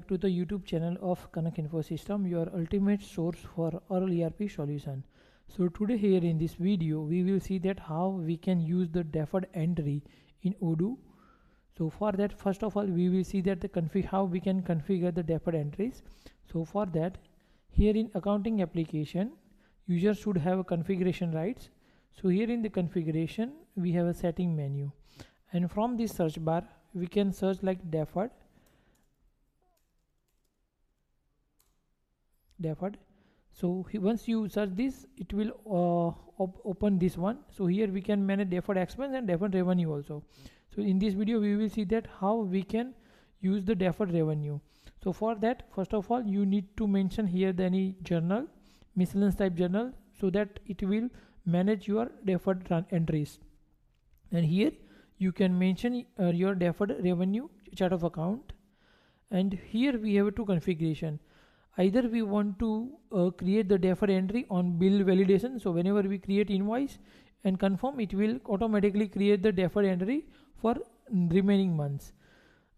to the YouTube channel of Kanak Info System, your ultimate source for all ERP solution. So today here in this video we will see that how we can use the deferred entry in Odoo. So for that, first of all we will see that how we can configure the deferred entries. So for that, here in accounting application, user should have a configuration rights. So here in the configuration we have a setting menu, and from this search bar we can search like deferred. So once you search this, it will open this one. So here we can manage deferred expense and deferred revenue also. So in this video we will see that how we can use the deferred revenue. So for that, first of all you need to mention here any journal, miscellaneous type journal, so that it will manage your deferred entries. And here you can mention your deferred revenue chart of account. And here we have two configuration. Either we want to create the deferred entry on bill validation. So whenever we create invoice and confirm, it will automatically create the deferred entry for remaining months.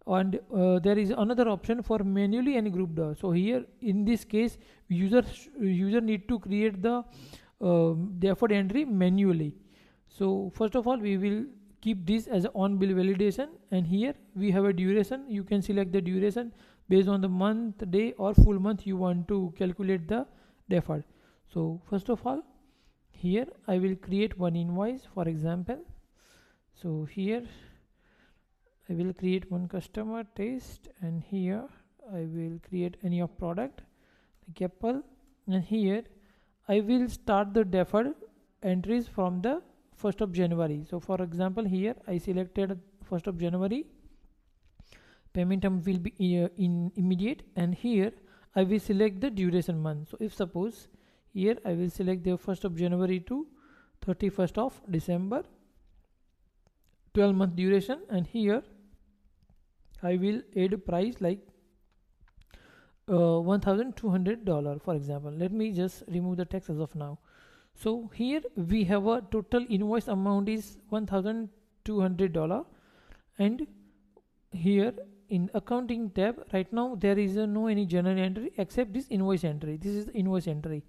And there is another option for manually and grouped. So here in this case user need to create the deferred entry manually. So first of all we will keep this as on bill validation, and here we have a duration. You can select the duration based on the month, day or full month you want to calculate the deferred. So first of all, here I will create one invoice, for example. So here I will create one customer test, and here I will create any of product like Apple, and here I will start the deferred entries from the 1st of January. So for example, here I selected 1st of January, payment term will be in immediate, and here I will select the duration month. So if suppose here I will select the 1st of January to 31st of December, 12 month duration, and here I will add a price like $1,200, for example. Let me just remove the text as of now. So here we have a total invoice amount is $1,200, and here in accounting tab right now there is no any journal entry except this invoice entry. This is the invoice entry.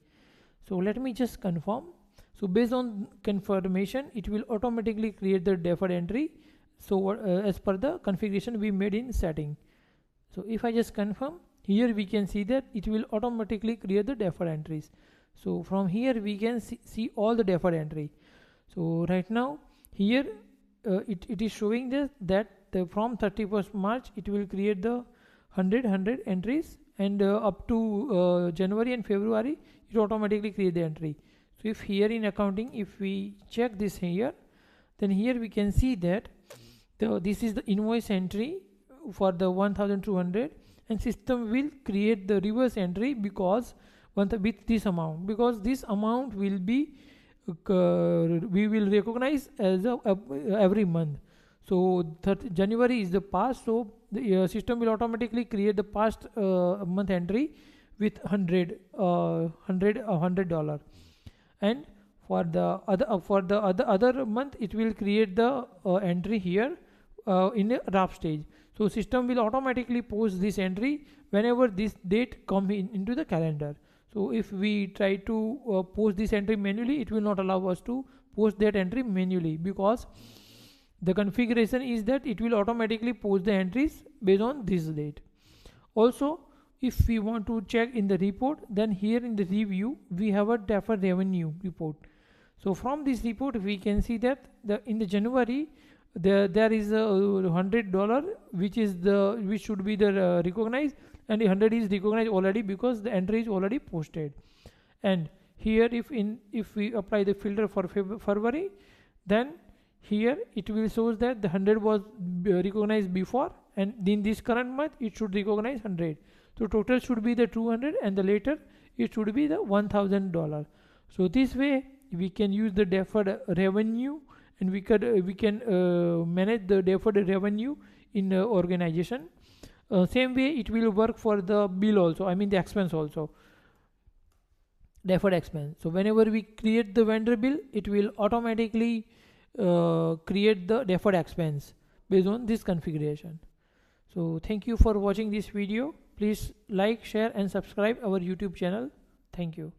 So let me just confirm. So based on confirmation, it will automatically create the deferred entry. So as per the configuration we made in setting. So if I just confirm, here we can see that it will automatically create the deferred entries. So from here we can see all the deferred entry. So right now here it is showing that from 31st March it will create the 100 entries, and up to January and February it automatically create the entry. So if here in accounting, if we check this here, then here we can see that this is the invoice entry for the 1,200, and system will create the reverse entry because with this amount, because this amount will be we will recognize as every month. So January is the past, so the system will automatically create the past month entry with $100, and for the other month it will create the entry here in a rough stage. So system will automatically post this entry whenever this date come into the calendar. So if we try to post this entry manually, it will not allow us to post that entry manually, because the configuration is that it will automatically post the entries based on this date. Also, if we want to check in the report, then here in the review we have a deferred revenue report. So from this report we can see that in the January there is a $100 which should be the recognized, and the 100 is recognized already because the entry is already posted. And here if we apply the filter for February, then here it will show that the 100 was recognized before, and in this current month it should recognize 100. So total should be the 200, and the later it should be the $1,000. So this way we can use the deferred revenue, and we can manage the deferred revenue in organization. Same way it will work for the bill also, I mean the expense also, deferred expense. So whenever we create the vendor bill, it will automatically create the deferred expense based on this configuration. So thank you for watching this video. please like, share and subscribe our YouTube channel. Thank you.